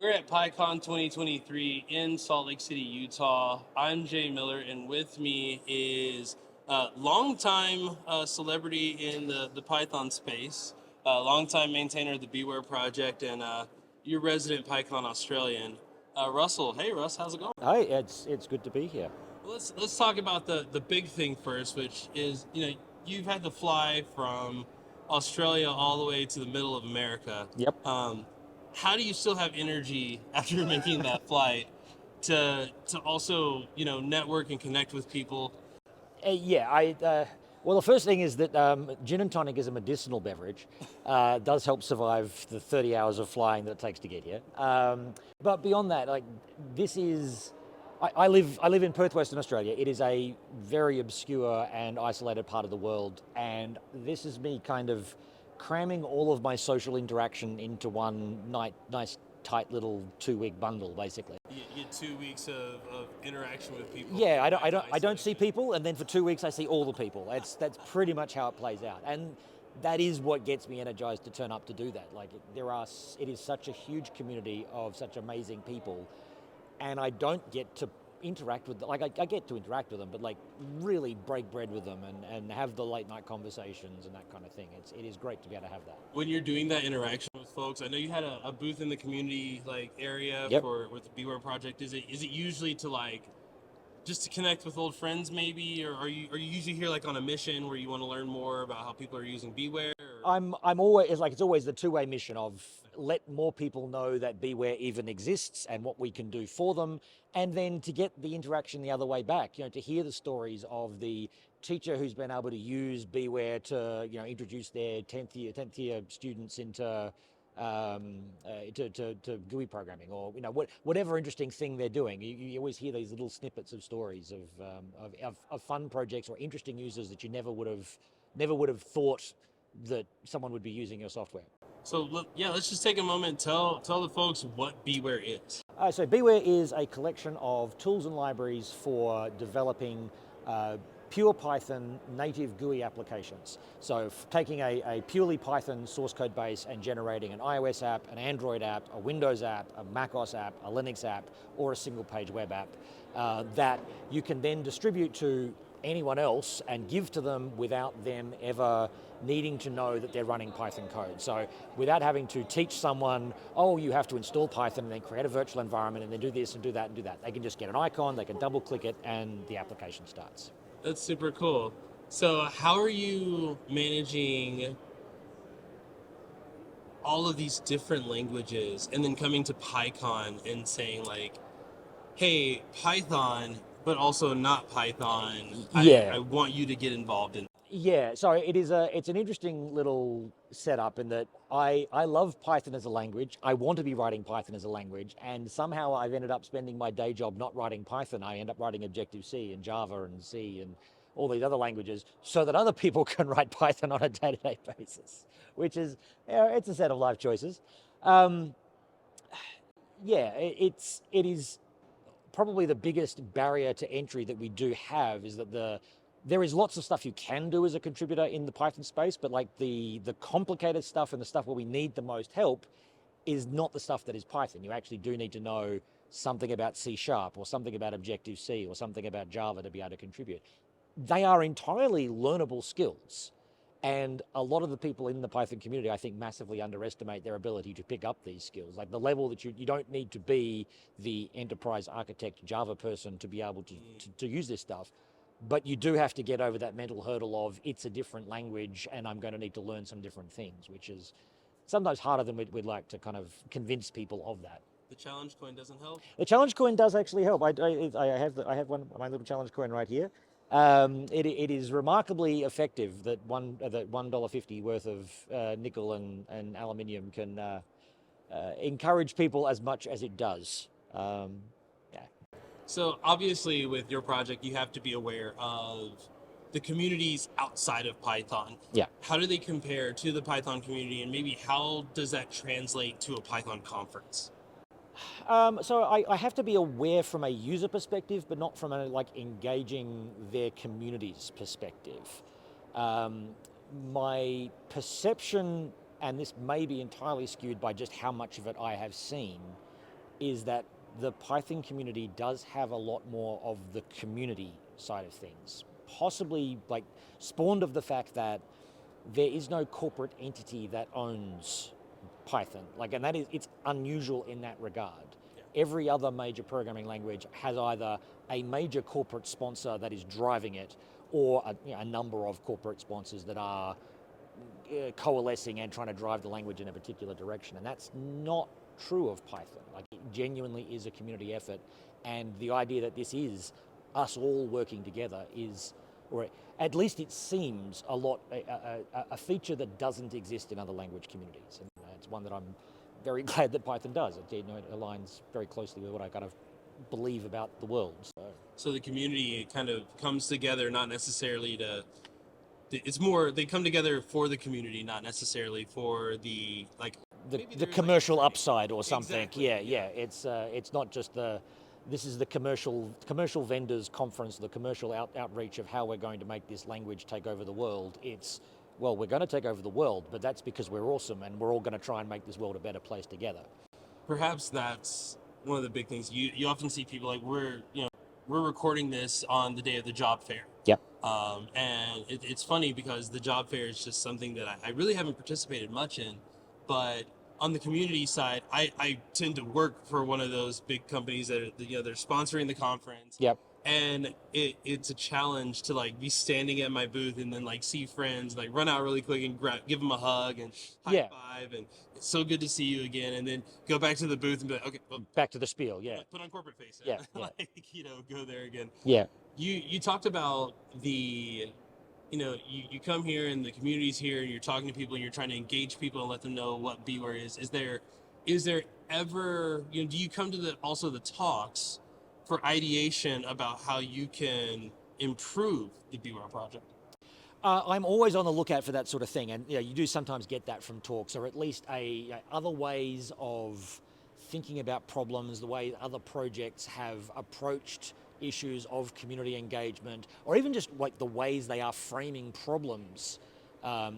We're at PyCon 2023 in Salt Lake City, Utah. I'm Jay Miller, and with me is a longtime celebrity in the Python space, longtime maintainer of the BeeWare project, and your resident PyCon Australian, Russell. Hey, Russ, how's it going? Hi, it's good to be here. Well, let's talk about the big thing first, which is you've had to fly from Australia all the way to the middle of America. Yep. Um, how do you still have energy after making that flight to also network and connect with people? Yeah, well, the first thing is that gin and tonic is a medicinal beverage. It does help survive the 30 hours of flying that it takes to get here. But beyond that, like this is, I live in Perth, Western Australia. It is a very obscure and isolated part of the world, and this is me kind of cramming all of my social interaction into one nice tight little 2 week bundle, basically. You get 2 weeks of interaction with people. Yeah, I don't see Isolation. people, and then for 2 weeks I see all the people. That's pretty much how it plays out, and that is what gets me energized to turn up to do that. Like it is such a huge community of such amazing people, and I don't get to interact with them. Like I get to interact with them, but like really break bread with them and have the late night conversations and that kind of thing. It is great to be able to have that. When you're doing that interaction with folks, I know you had a booth in the community area Yep. for with the BeeWare project. Is it usually to just to connect with old friends maybe, or are you usually here like on a mission where you want to learn more about how people are using BeeWare? Or... I'm always like it's always the two-way mission of let more people know that BeeWare even exists and what we can do for them, and then to get the interaction the other way back. To hear the stories of the teacher who's been able to use BeeWare to introduce their 10th year students into to GUI programming, or whatever interesting thing they're doing. You always hear these little snippets of stories of fun projects or interesting users that you never would have thought that someone would be using your software. So let's just take a moment. Tell the folks what BeeWare is. So BeeWare is a collection of tools and libraries for developing pure Python native GUI applications. So taking a purely Python source code base and generating an iOS app, an Android app, a Windows app, a macOS app, a Linux app, or a single page web app that you can then distribute to anyone else and give to them without them ever needing to know that they're running Python code. So without having to teach someone, oh, you have to install Python and then create a virtual environment and then do this and do that and do that. They can just get an icon, they can double click it, and the application starts. That's super cool. So how are you managing all of these different languages and then coming to PyCon and saying like, hey, Python, but also not Python. Yeah. I want you to get involved in. Yeah, so it's an interesting little setup in that I love Python as a language. I want to be writing Python as a language, and somehow I've ended up spending my day job not writing Python. I end up writing Objective-C and Java and C and all these other languages so that other people can write Python on a day-to-day basis, which is, it's a set of life choices. Um, yeah, it is probably the biggest barrier to entry that we do have is that there is lots of stuff you can do as a contributor in the Python space, but like the complicated stuff and the stuff where we need the most help is not the stuff that is Python. You actually do need to know something about C# or something about Objective-C or something about Java to be able to contribute. They are entirely learnable skills. And a lot of the people in the Python community, I think, massively underestimate their ability to pick up these skills. Like the level that you don't need to be the enterprise architect Java person to be able to use this stuff. But you do have to get over that mental hurdle of it's a different language and I'm going to need to learn some different things, which is sometimes harder than we'd like to kind of convince people of that. The challenge coin doesn't help. The challenge coin does actually help. I have my little challenge coin right here. It is remarkably effective that $1.50 worth of nickel and aluminium can encourage people as much as it does. Yeah. So obviously with your project, you have to be aware of the communities outside of Python. Yeah. How do they compare to the Python community, and maybe how does that translate to a Python conference? So I have to be aware from a user perspective, but not from a engaging their community's perspective. My perception, and this may be entirely skewed by just how much of it I have seen, is that the Python community does have a lot more of the community side of things, possibly like spawned of the fact that there is no corporate entity that owns Python. Like, and that is, it's unusual in that regard. Every other major programming language has either a major corporate sponsor that is driving it, or a number of corporate sponsors that are coalescing and trying to drive the language in a particular direction. And that's not true of Python. Like, it genuinely is a community effort, and the idea that this is us all working together is, or at least it seems a feature that doesn't exist in other language communities. And it's one that I'm very glad that Python does. It aligns very closely with what I kind of believe about the world. So the community kind of comes together, not necessarily to. It's more they come together for the community, not necessarily for the the commercial upside or something. Exactly. Yeah. It's not just this is the commercial vendors conference, the commercial outreach of how we're going to make this language take over the world. It's, well, we're going to take over the world, but that's because we're awesome and we're all going to try and make this world a better place together. Perhaps that's one of the big things. You often see people like we're recording this on the day of the job fair. Yep. And it's funny because the job fair is just something that I really haven't participated much in, but on the community side, I tend to work for one of those big companies that are, they're sponsoring the conference. Yep. And it's a challenge to like be standing at my booth and then like see friends, like run out really quick and give them a hug and high five, and it's so good to see you again, and then go back to the booth and be like, okay, well, back to the spiel. Yeah. Put on corporate face. Yeah. Like, go there again. Yeah. You talked about the, you come here and the community's here and you're talking to people and you're trying to engage people and let them know what BeeWare is. Is there ever, do you come to the talks for ideation about how you can improve the BeeWare project? I'm always on the lookout for that sort of thing, and you do sometimes get that from talks, or at least other ways of thinking about problems, the way other projects have approached issues of community engagement, or even just like the ways they are framing problems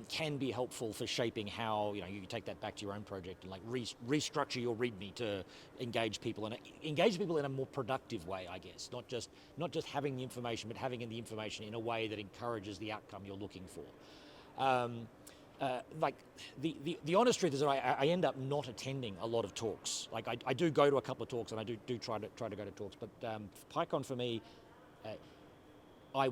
can be helpful for shaping how you take that back to your own project and like restructure your README to engage people in a more productive way, I guess. Not just having the information, but having the information in a way that encourages the outcome you're looking for. Like the honest truth is that I end up not attending a lot of talks. Like I do go to a couple of talks, and I do try to go to talks, but PyCon for me, I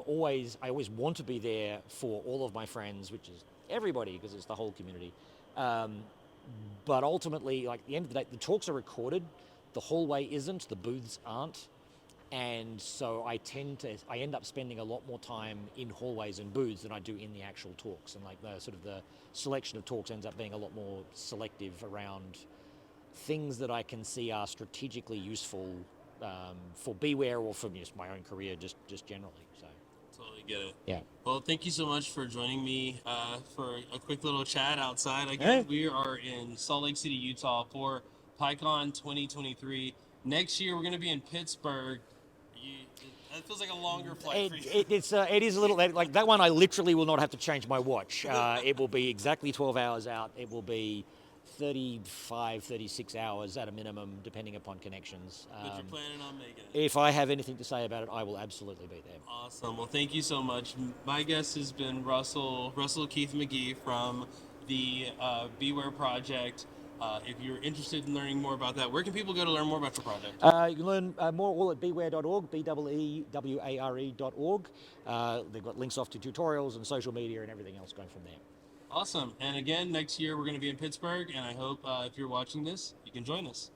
always want to be there for all of my friends, which is everybody, because it's the whole community. But ultimately, like at the end of the day, the talks are recorded. The hallway isn't. The booths aren't. And so I end up spending a lot more time in hallways and booths than I do in the actual talks. And like the selection of talks ends up being a lot more selective around things that I can see are strategically useful for BeeWare or for just my own career, just generally. So totally get it. Yeah. Well, thank you so much for joining me for a quick little chat outside. Again, we are in Salt Lake City, Utah for PyCon 2023. Next year, we're going to be in Pittsburgh. That feels like a longer flight for you. It is a little, like that one I literally will not have to change my watch. It will be exactly 12 hours out. It will be 35, 36 hours at a minimum, depending upon connections. But you're planning on making it. If I have anything to say about it, I will absolutely be there. Awesome. Well, thank you so much. My guest has been Russell Keith-McGee from the BeeWare project. If you're interested in learning more about that, where can people go to learn more about your project? You can learn more all at beeware.org, BEEWARE.org. They've got links off to tutorials and social media and everything else going from there. Awesome. And again, next year we're going to be in Pittsburgh, and I hope if you're watching this, you can join us.